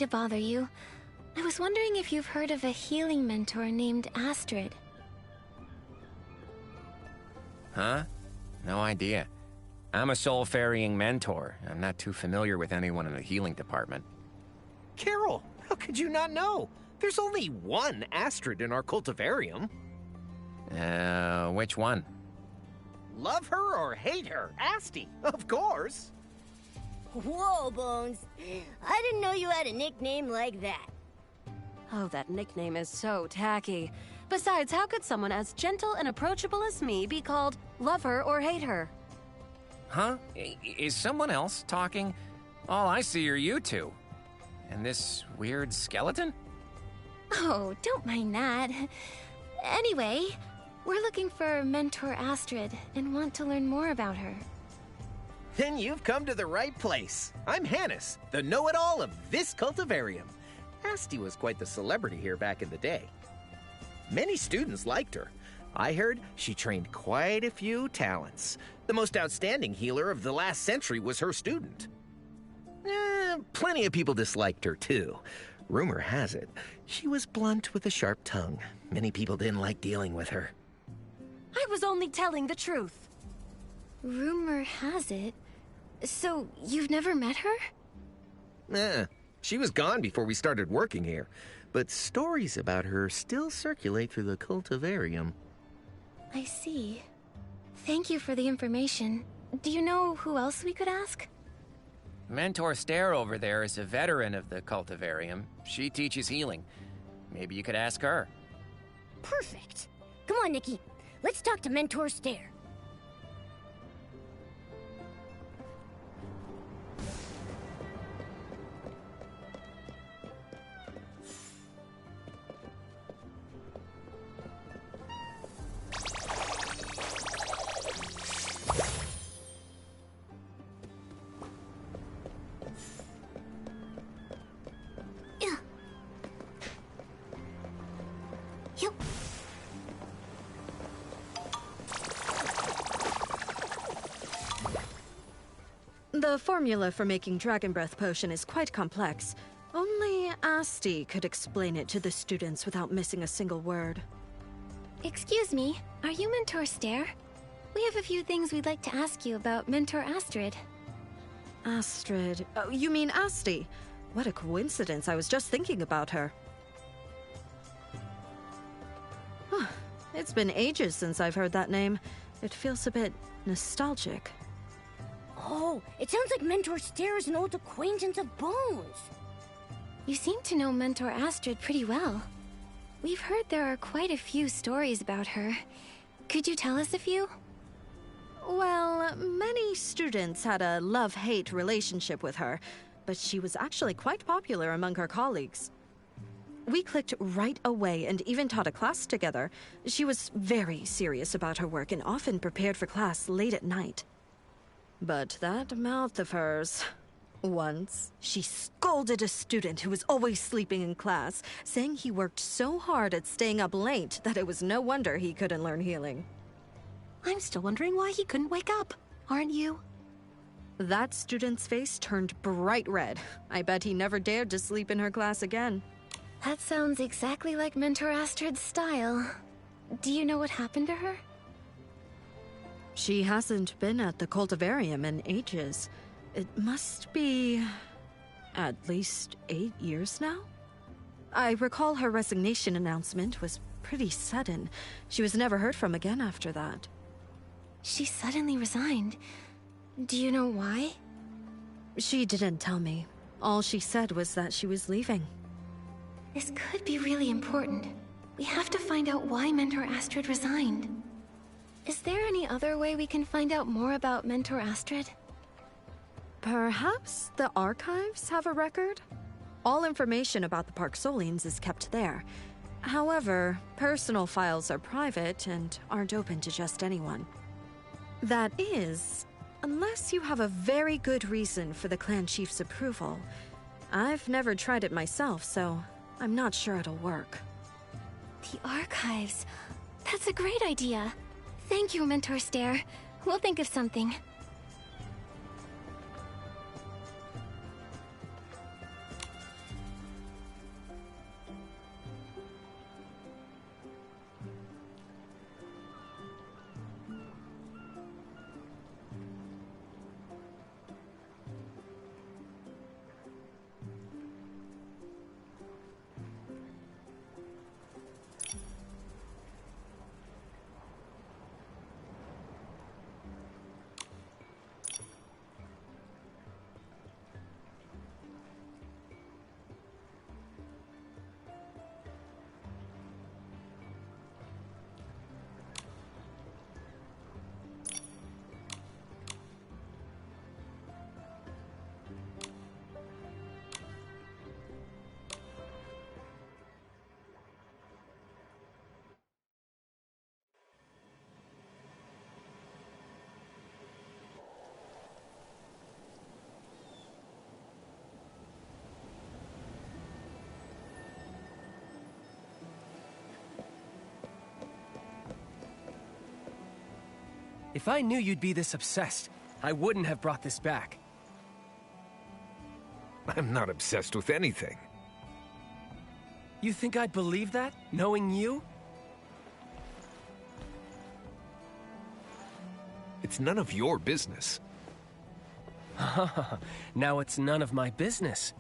to bother you. I was wondering if you've heard of a healing mentor named Astrid. Huh? No idea. I'm a soul-ferrying mentor. I'm not too familiar with anyone in the healing department. Carol, how could you not know? There's only one Astrid in our cultivarium. Which one? Love her or hate her, Asti, of course. Whoa, Bones. I didn't know you had a nickname like that. Oh, that nickname is so tacky. Besides, how could someone as gentle and approachable as me be called love her or hate her? Huh? Is someone else talking? All I see are you two. And this weird skeleton? Oh, don't mind that. Anyway, we're looking for Mentor Astrid and want to learn more about her. Then you've come to the right place. I'm Hannes, the know-it-all of this cultivarium. Asti was quite the celebrity here back in the day. Many students liked her. I heard she trained quite a few talents. The most outstanding healer of the last century was her student. Plenty of people disliked her, too. Rumor has it, she was blunt with a sharp tongue. Many people didn't like dealing with her. I was only telling the truth. Rumor has it. So, you've never met her? She was gone before we started working here, but stories about her still circulate through the cultivarium. I see. Thank you for the information. Do you know who else we could ask? Mentor Stare over there is a veteran of the cultivarium. She teaches healing. Maybe you could ask her. Perfect. Come on, Nikki. Let's talk to Mentor Stare. The formula for making Dragon Breath Potion is quite complex. Only Asti could explain it to the students without missing a single word. Excuse me, are you Mentor Stare? We have a few things we'd like to ask you about Mentor Astrid. Astrid. Oh, you mean Asti? What a coincidence, I was just thinking about her. It's been ages since I've heard that name. It feels a bit nostalgic. Oh, it sounds like Mentor Stare is an old acquaintance of Bones. You seem to know Mentor Astrid pretty well. We've heard there are quite a few stories about her. Could you tell us a few? Well, many students had a love-hate relationship with her, but she was actually quite popular among her colleagues. We clicked right away and even taught a class together. She was very serious about her work and often prepared for class late at night. But that mouth of hers... Once, she scolded a student who was always sleeping in class, saying he worked so hard at staying up late that it was no wonder he couldn't learn healing. I'm still wondering why he couldn't wake up, aren't you? That student's face turned bright red. I bet he never dared to sleep in her class again. That sounds exactly like Mentor Astrid's style. Do you know what happened to her? She hasn't been at the cultivarium in ages. It must be... at least 8 years now? I recall her resignation announcement was pretty sudden. She was never heard from again after that. She suddenly resigned. Do you know why? She didn't tell me. All she said was that she was leaving. This could be really important. We have to find out why Mentor Astrid resigned. Is there any other way we can find out more about Mentor Astrid? Perhaps the archives have a record? All information about the Park Solines is kept there. However, personal files are private and aren't open to just anyone. That is, unless you have a very good reason for the clan chief's approval. I've never tried it myself, so I'm not sure it'll work. The archives. That's a great idea. Thank you, Mentor Stare. We'll think of something. If I knew you'd be this obsessed, I wouldn't have brought this back. I'm not obsessed with anything. You think I'd believe that, knowing you? It's none of your business. Now it's none of my business.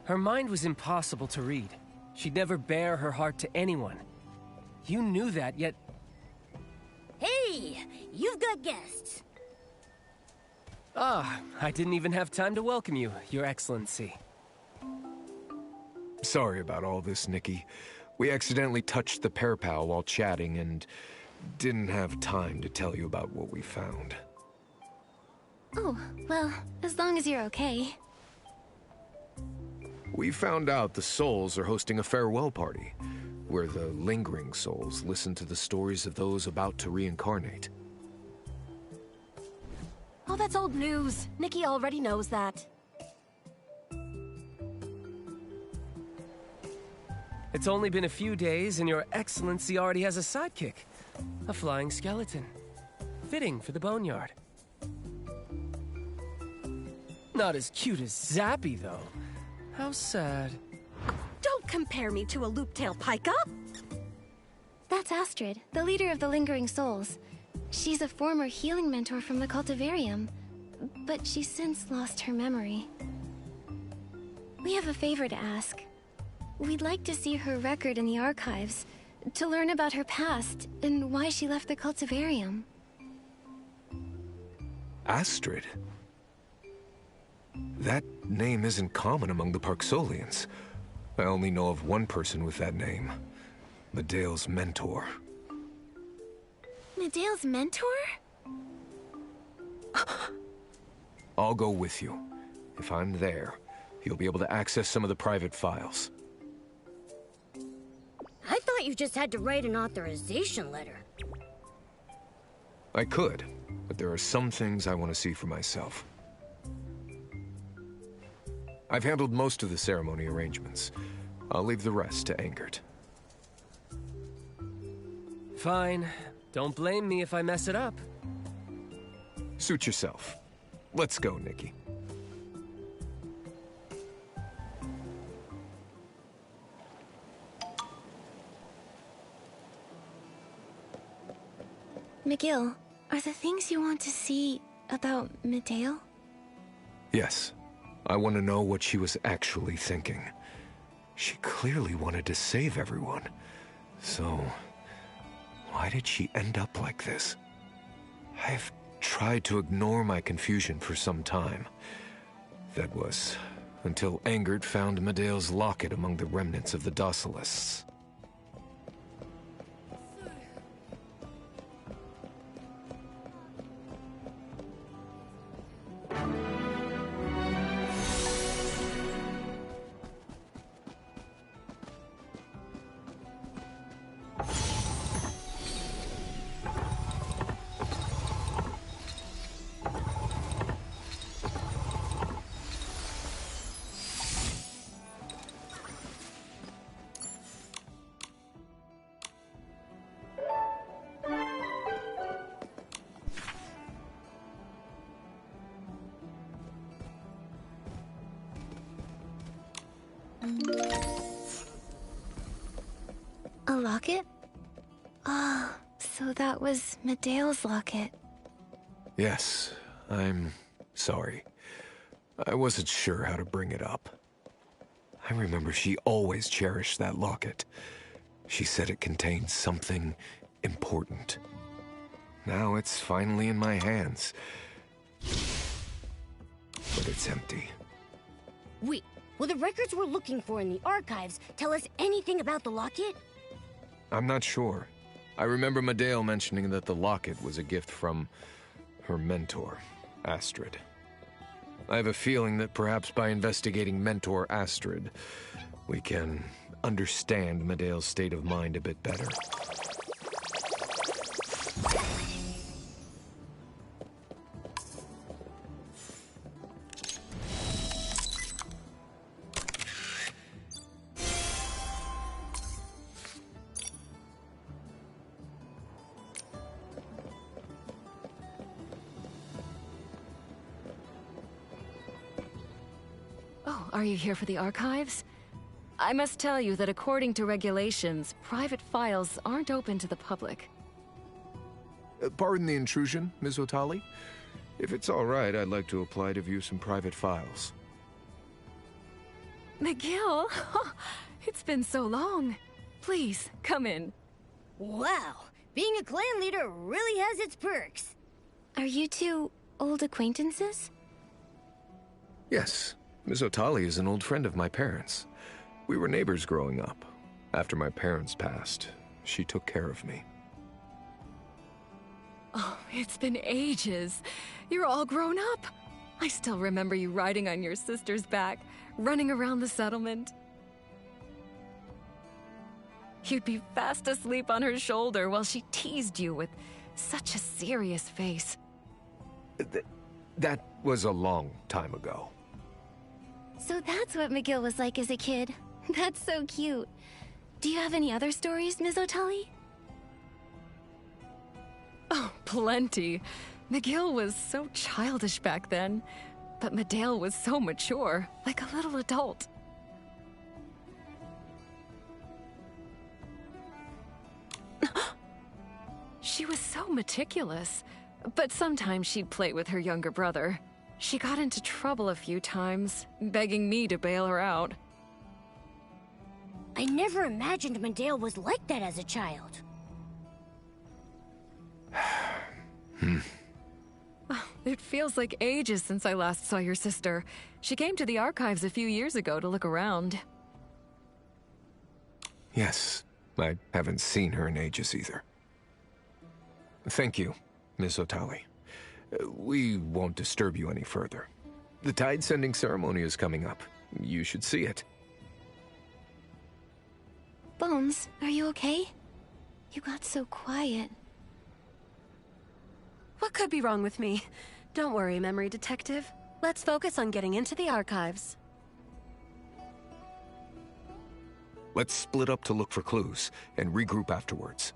Her mind was impossible to read. She'd never bare her heart to anyone. You knew that, yet... Hey, you've got guests. Ah, I didn't even have time to welcome you, Your Excellency. Sorry about all this, Nikki. We accidentally touched the pear pal while chatting and didn't have time to tell you about what we found. Oh, well, as long as you're okay. We found out the souls are hosting a farewell party, where the lingering souls listen to the stories of those about to reincarnate. Oh, that's old news. Nikki already knows that. It's only been a few days and Your Excellency already has a sidekick. A flying skeleton. Fitting for the boneyard. Not as cute as Zappy, though. How sad. Don't compare me to a loop-tail pika! That's Astrid, the leader of the Lingering Souls. She's a former healing mentor from the Cultivarium, but she's since lost her memory. We have a favor to ask. We'd like to see her record in the archives, to learn about her past and why she left the Cultivarium. Astrid? That name isn't common among the Parksolians. I only know of one person with that name. Medea's mentor. Medea's mentor? I'll go with you. If I'm there, you'll be able to access some of the private files. I thought you just had to write an authorization letter. I could, but there are some things I want to see for myself. I've handled most of the ceremony arrangements. I'll leave the rest to Engert. Fine. Don't blame me if I mess it up. Suit yourself. Let's go, Nikki. McGill, are the things you want to see about Medea? Yes. I want to know what she was actually thinking. She clearly wanted to save everyone. So, why did she end up like this? I've tried to ignore my confusion for some time. That was until Engert found Medea's locket among the remnants of the Docilists. A locket? Ah, so that was Medea's locket. Yes, I'm sorry. I wasn't sure how to bring it up. I remember she always cherished that locket. She said it contained something important. Now it's finally in my hands. But it's empty. Wait, will the records we're looking for in the archives tell us anything about the locket? I'm not sure. I remember Medea mentioning that the locket was a gift from her mentor, Astrid. I have a feeling that perhaps by investigating Mentor Astrid, we can understand Medea's state of mind a bit better. are you here for the archives? I must tell you that according to regulations, private files aren't open to the public. Pardon the intrusion, Ms. Otali. If it's all right, I'd like to apply to view some private files. McGill, it's been so long. Please, come in. Wow, being a clan leader really has its perks. Are you two old acquaintances? Yes, Ms. Otali is an old friend of my parents. We were neighbors growing up. After my parents passed, she took care of me. Oh, it's been ages. You're all grown up. I still remember you riding on your sister's back, running around the settlement. You'd be fast asleep on her shoulder while she teased you with such a serious face. That was a long time ago. So that's what McGill was like as a kid. That's so cute. Do you have any other stories, Ms. Otali? Oh, plenty. McGill was so childish back then, but Medale was so mature, like a little adult. She was so meticulous, but sometimes she'd play with her younger brother. She got into trouble a few times, begging me to bail her out. I never imagined Medale was like that as a child. It feels like ages since I last saw your sister. She came to the archives a few years ago to look around. Yes, I haven't seen her in ages either. Thank you, Miss Otali. We won't disturb you any further. The tide sending ceremony is coming up. You should see it. Bones, are you okay? You got so quiet. What could be wrong with me? Don't worry, Memory Detective. Let's focus on getting into the archives. Let's split up to look for clues and regroup afterwards.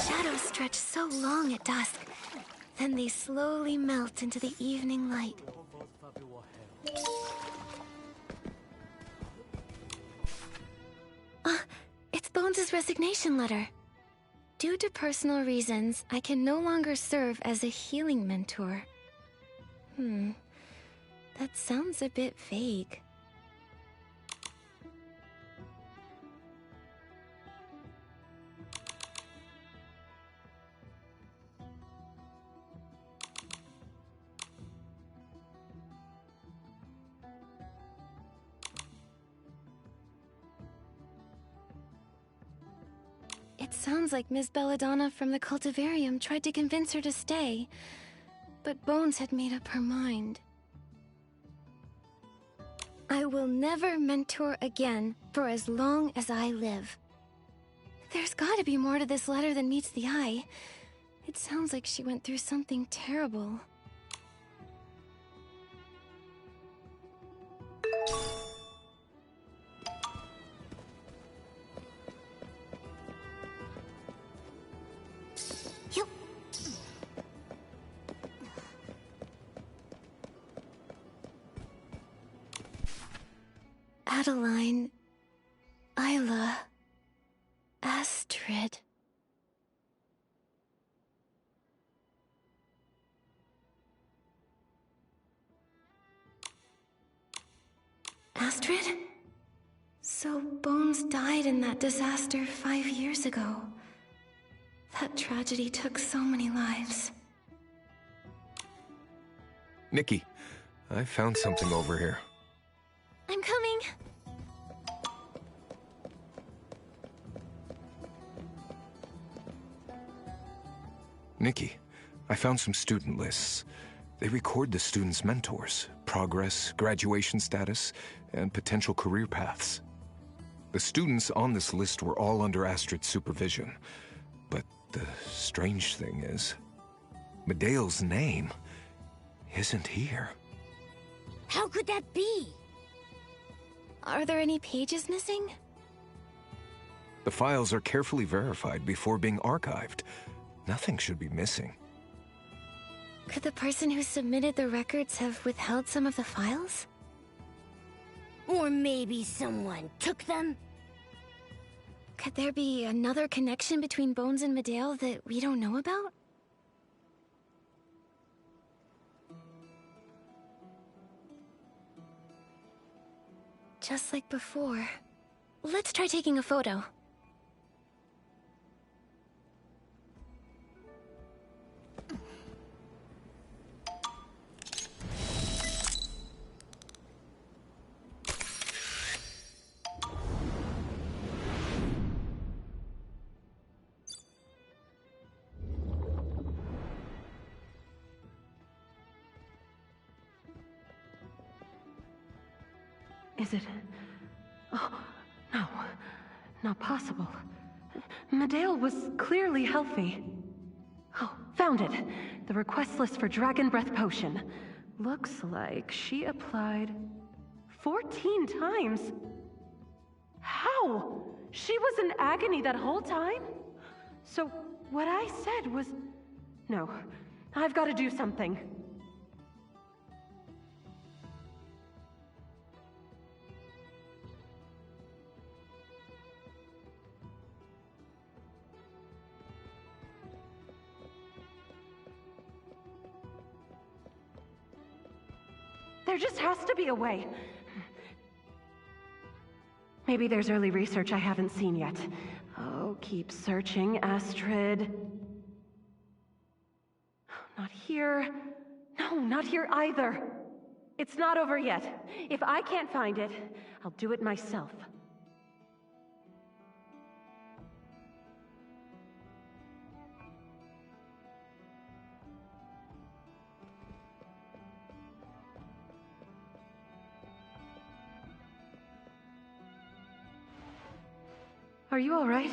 Shadows stretch so long at dusk, then they slowly melt into the evening light. It's Bones' resignation letter. Due to personal reasons, I can no longer serve as a healing mentor. That sounds a bit vague. It sounds like Ms. Belladonna from the Cultivarium tried to convince her to stay, but Bones had made up her mind. I will never mentor again for as long as I live. There's gotta be more to this letter than meets the eye. It sounds like she went through something terrible. Adeline, Isla, Astrid. Astrid? So Bones died in that disaster 5 years ago. That tragedy took so many lives. Nikki, I found something over here. I'm coming. Nikki, I found some student lists. They record the students' mentors, progress, graduation status, and potential career paths. The students on this list were all under Astrid's supervision. But the strange thing is, Medea's name isn't here. How could that be? Are there any pages missing? The files are carefully verified before being archived. Nothing should be missing. Could the person who submitted the records have withheld some of the files? Or maybe someone took them? Could there be another connection between Bones and Medale that we don't know about? Just like before. Let's try taking a photo. Is it... Oh, no. Not possible. Medale was clearly healthy. Oh, found it. The request list for Dragon Breath Potion. Looks like she applied 14 times. How? She was in agony that whole time? So what I said was... No, I've got to do something. There just has to be a way. Maybe there's early research I haven't seen yet. Oh, keep searching, Astrid. Not here. No, not here either. It's not over yet. If I can't find it, I'll do it myself. Are you all right?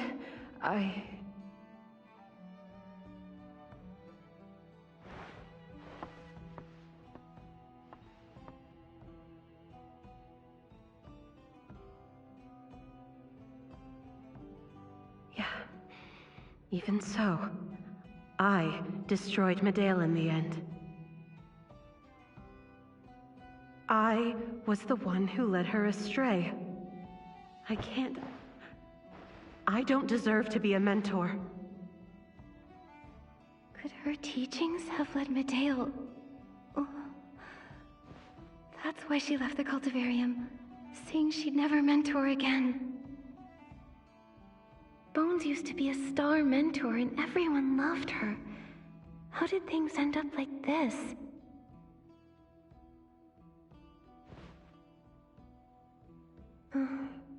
Yeah. Even so, I destroyed Medale in the end. I was the one who led her astray. I don't deserve to be a mentor. Could her teachings have led Medale? Oh. That's why she left the cultivarium, saying she'd never mentor again. Bones used to be a star mentor and everyone loved her. How did things end up like this?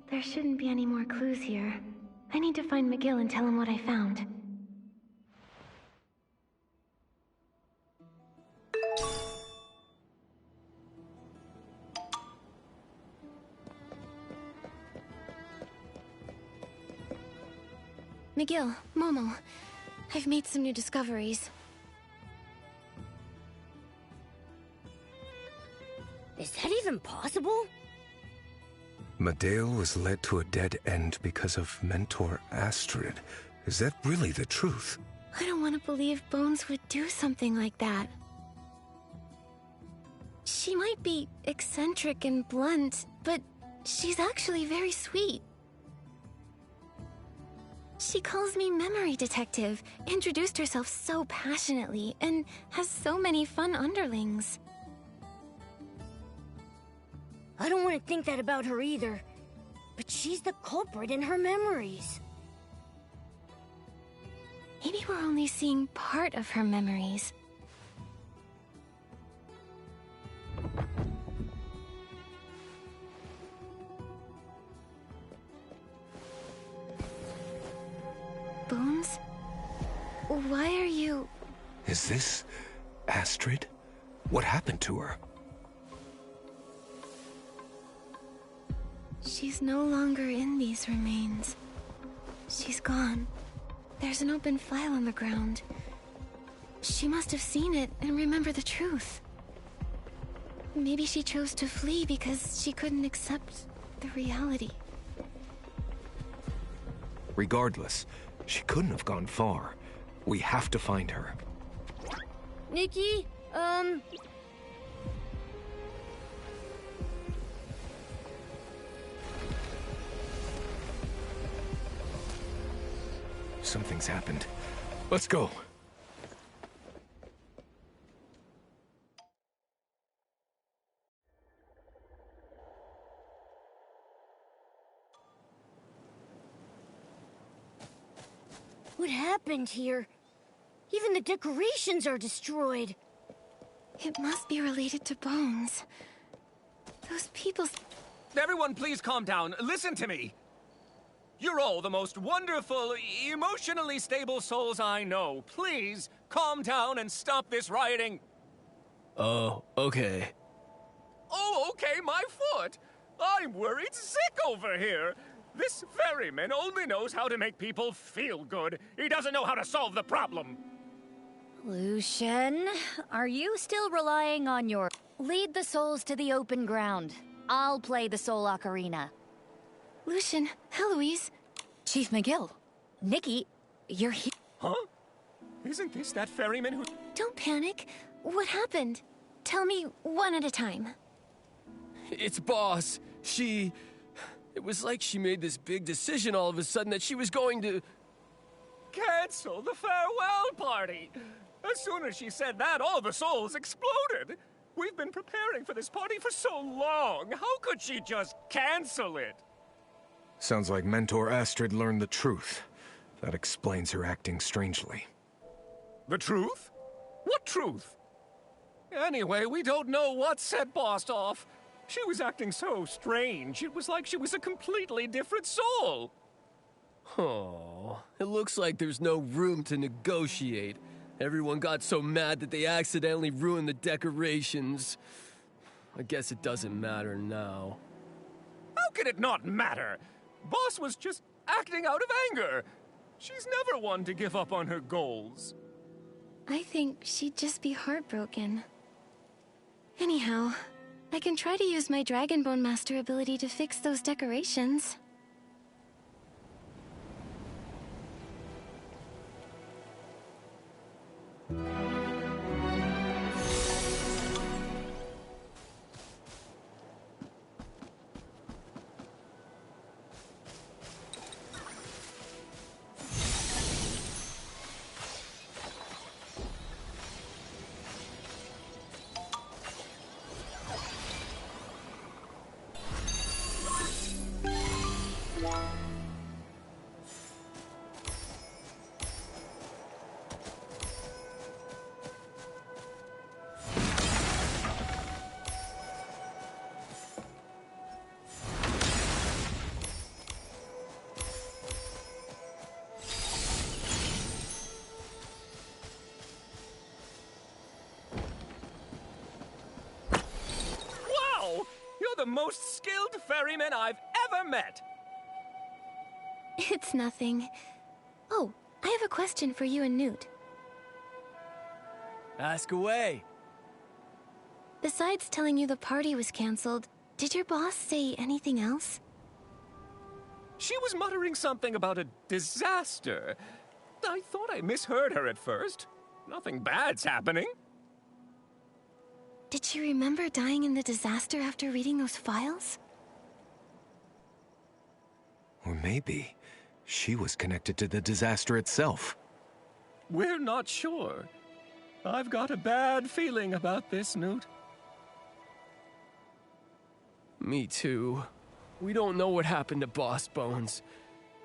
There shouldn't be any more clues here. I need to find McGill and tell him what I found. McGill, Momo, I've made some new discoveries. Is that even possible? Medale was led to a dead end because of Mentor Astrid. Is that really the truth? I don't want to believe Bones would do something like that. She might be eccentric and blunt, but she's actually very sweet. She calls me Memory Detective, introduced herself so passionately, and has so many fun underlings. I don't want to think that about her either. But she's the culprit in her memories. Maybe we're only seeing part of her memories. Bones? Why are you... Is this Astrid? What happened to her? She's no longer in these remains. She's gone. There's an open file on the ground. She must have seen it and remembered the truth. Maybe she chose to flee because she couldn't accept the reality. Regardless, she couldn't have gone far. We have to find her. Nikki, Something's happened. Let's go. what happened here? Even the decorations are destroyed. It must be related to Bones. Those people... Everyone, please calm down. Listen to me. You're all the most wonderful, emotionally stable souls I know. Please, calm down and stop this rioting. Oh, okay. Oh, okay, my foot. I'm worried sick over here. This ferryman only knows how to make people feel good. He doesn't know how to solve the problem. Lucian, are you still relying on your... Lead the souls to the open ground. I'll play the soul ocarina. Lucian, Heloise. Chief McGill. Nikki, you're here. Huh? Isn't this that ferryman who... Don't panic. What happened? Tell me one at a time. It's Boss. She... It was like she made this big decision all of a sudden that she was going to... Cancel the farewell party. As soon as she said that, all the souls exploded. We've been preparing for this party for so long. How could she just cancel it? Sounds like Mentor Astrid learned the truth. That explains her acting strangely. The truth? What truth? Anyway, we don't know what set Boss off. She was acting so strange. It was like she was a completely different soul. Oh, it looks like there's no room to negotiate. Everyone got so mad that they accidentally ruined the decorations. I guess it doesn't matter now. How can it not matter? Boss was just acting out of anger. She's never one to give up on her goals. I think she'd just be heartbroken. Anyhow, I can try to use my Dragonbone Master ability to fix those decorations. The most skilled ferryman I've ever met. It's nothing. Oh, I have a question for you and Newt. Ask away. Besides telling you the party was canceled, did your boss say anything else? She was muttering something about a disaster. I thought I misheard her at first. Nothing bad's happening. Did she remember dying in the disaster after reading those files? Or maybe she was connected to the disaster itself. We're not sure. I've got a bad feeling about this, Newt. Me too. We don't know what happened to Boss Bones,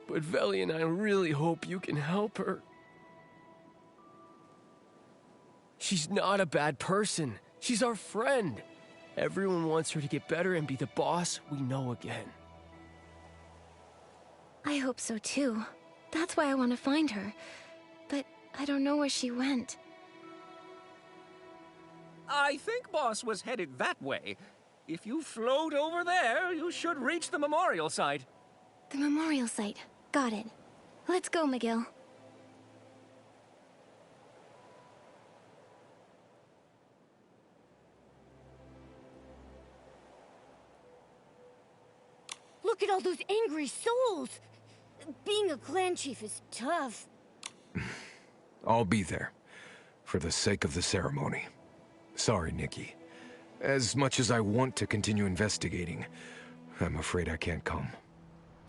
but Veli and I really hope you can help her. She's not a bad person. She's our friend. Everyone wants her to get better and be the boss we know again. I hope so too. That's why I want to find her. But I don't know where she went. I think Boss was headed that way. If you float over there, you should reach the memorial site. The memorial site. Got it. Let's go, McGill. Look at all those angry souls! Being a clan chief is tough. I'll be there, for the sake of the ceremony. Sorry, Nikki. As much as I want to continue investigating, I'm afraid I can't come.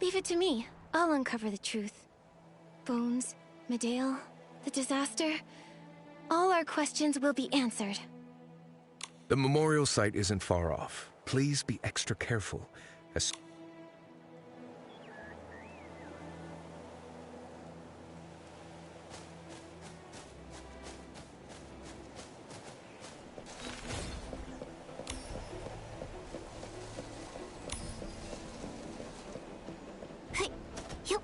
Leave it to me. I'll uncover the truth. Bones, Medale, the disaster. All our questions will be answered. The memorial site isn't far off. Please be extra careful. Hey, you.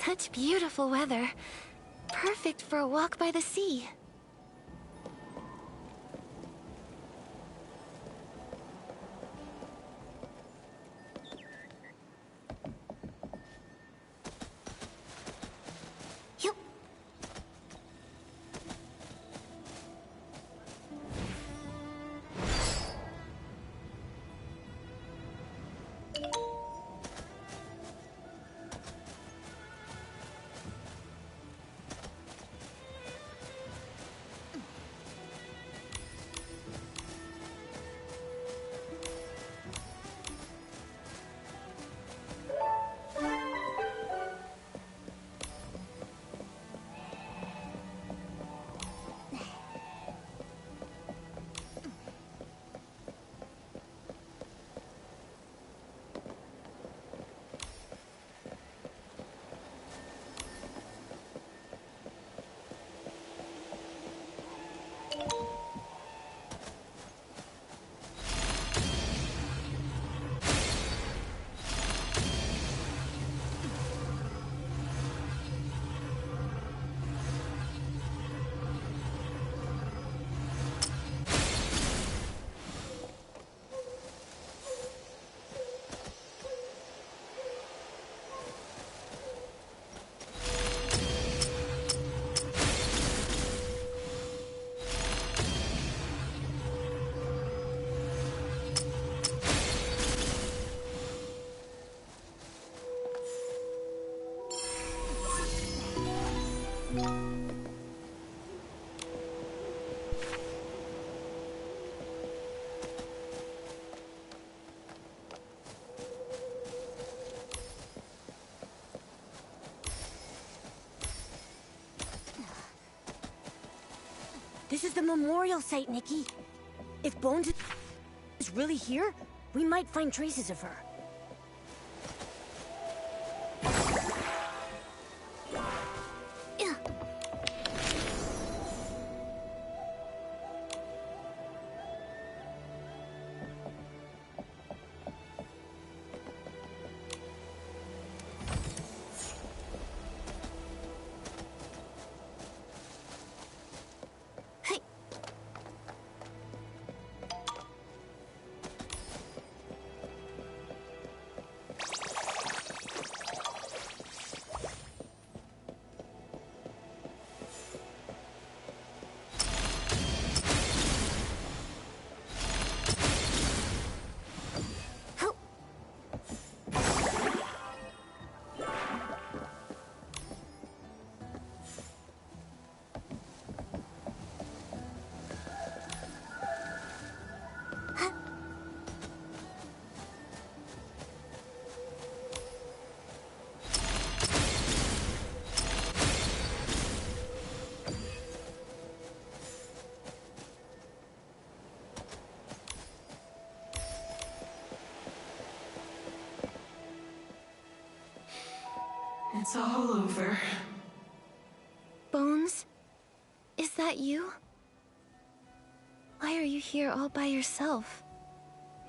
Such beautiful weather. Perfect for a walk by the sea. You. This is the memorial site, Nikki. If Bones is really here, we might find traces of her. It's all over. Bones? Is that you? Why are you here all by yourself?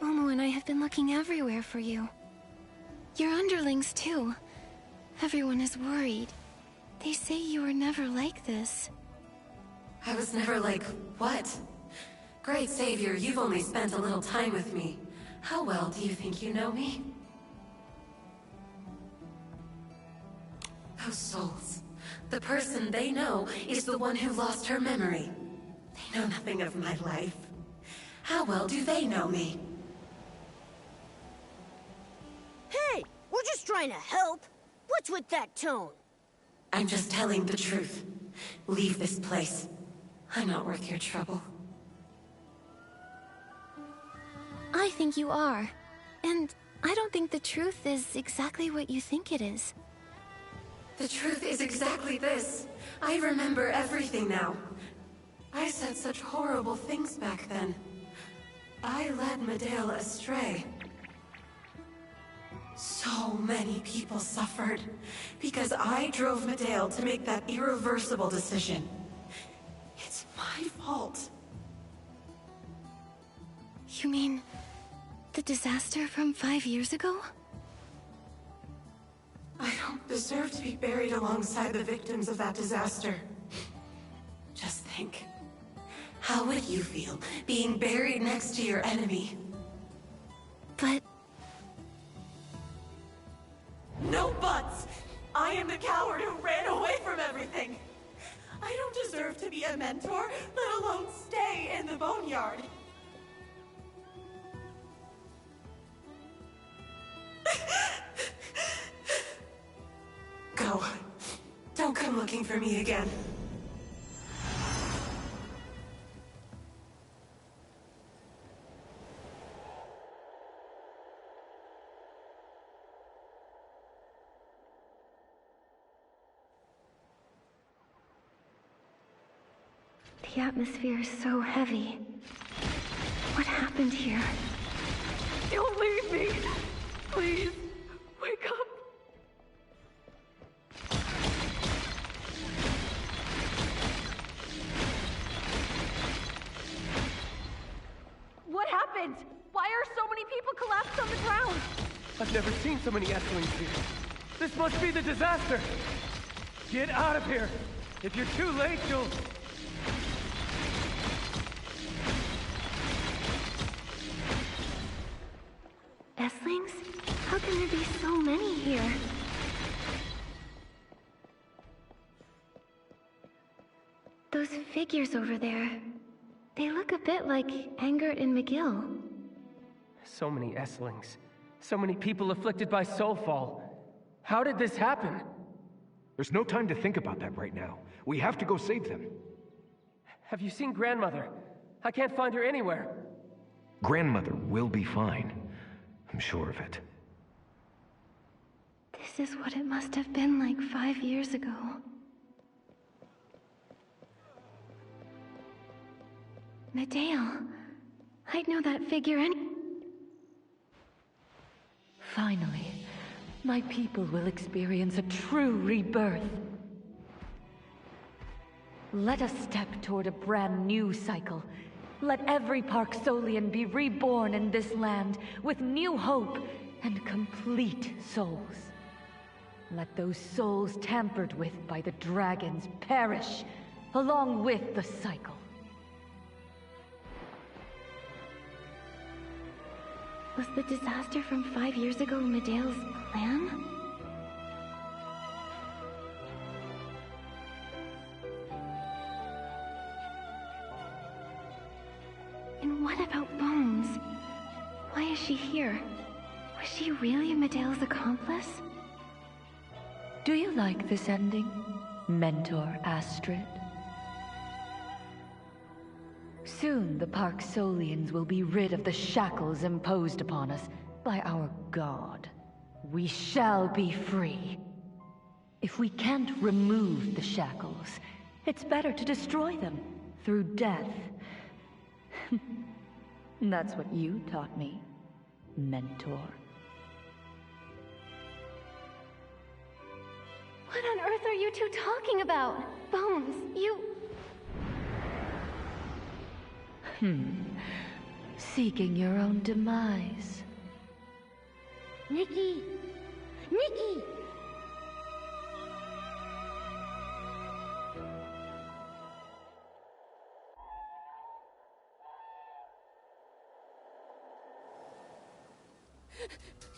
Momo and I have been looking everywhere for you. Your underlings, too. Everyone is worried. They say you were never like this. I was never like, what? Great Savior, you've only spent a little time with me. How well do you think you know me? Those souls. The person they know is the one who lost her memory. They know nothing of my life. How well do they know me? Hey, we're just trying to help. What's with that tone? I'm just telling the truth. Leave this place. I'm not worth your trouble. I think you are. And I don't think the truth is exactly what you think it is. The truth is exactly this. I remember everything now. I said such horrible things back then. I led Medale astray. So many people suffered because I drove Medale to make that irreversible decision. It's my fault. You mean the disaster from 5 years ago? I don't deserve to be buried alongside the victims of that disaster. Just think. How would you feel being buried next to your enemy? But... No buts! I am the coward who ran away from everything! I don't deserve to be a mentor, let alone stay in the boneyard. Go. Don't come looking for me again. The atmosphere is so heavy. What happened here? Don't leave me! Please, wake up! What happened? Why are so many people collapsed on the ground? I've never seen so many Esslings here. This must be the disaster! Get out of here! If you're too late, you'll... Esslings? How can there be so many here? Those figures over there, they look a bit like Angert and McGill. So many Esslings. So many people afflicted by soulfall. How did this happen? There's no time to think about that right now. We have to go save them. Have you seen Grandmother? I can't find her anywhere. Grandmother will be fine. I'm sure of it. This is what it must have been like 5 years ago. Medale. I'd know that figure Finally, my people will experience a true rebirth. Let us step toward a brand new cycle. Let every Parksolian be reborn in this land with new hope and complete souls. Let those souls tampered with by the dragons perish, along with the cycle. Was the disaster from 5 years ago Medale's plan? And what about Bones? Why is she here? Was she really Medale's accomplice? Do you like this ending, Mentor Astrid? Soon the Parksolians will be rid of the shackles imposed upon us by our god. We shall be free. If we can't remove the shackles, it's better to destroy them through death. That's what you taught me, Mentor. What on earth are you two talking about? Bones, you... Seeking your own demise. Nikki! Nikki!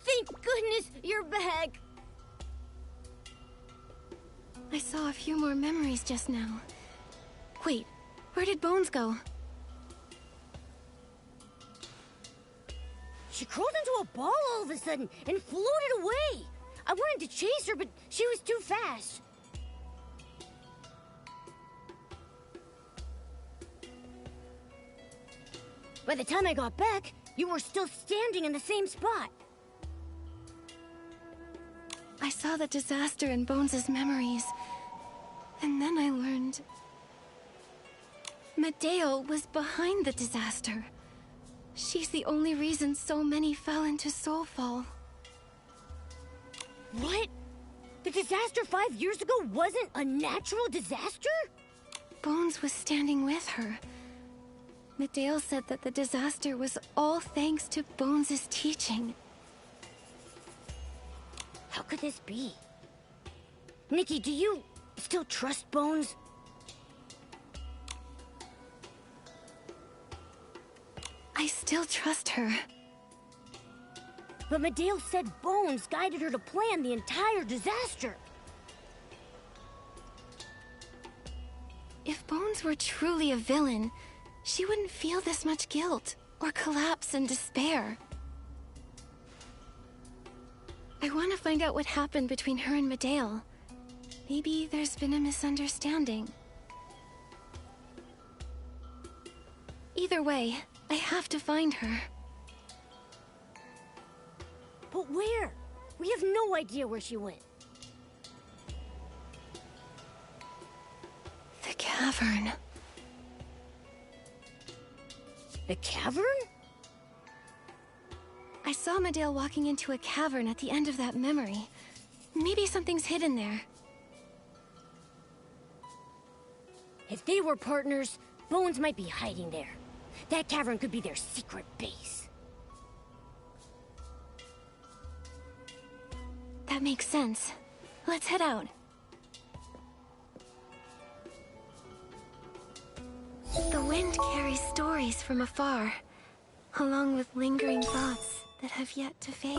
Thank goodness you're back! I saw a few more memories just now. Wait, where did Bones go? She crawled into a ball all of a sudden and floated away. I wanted to chase her, but she was too fast. By the time I got back, you were still standing in the same spot. I saw the disaster in Bones' memories. And then I learned... Medale was behind the disaster. She's the only reason so many fell into Soulfall. What? The disaster 5 years ago wasn't a natural disaster? Bones was standing with her. Medale said that the disaster was all thanks to Bones' teaching. How could this be? Nikki, do you still trust Bones? I still trust her. But Medale said Bones guided her to plan the entire disaster. If Bones were truly a villain, she wouldn't feel this much guilt or collapse in despair. I want to find out what happened between her and Medale. Maybe there's been a misunderstanding. Either way, I have to find her. But where? We have no idea where she went. The cavern. The cavern? I saw Medale walking into a cavern at the end of that memory. Maybe something's hidden there. If they were partners, Bones might be hiding there. That cavern could be their secret base. That makes sense. Let's head out. The wind carries stories from afar, along with lingering thoughts that have yet to fade.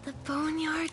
The boneyard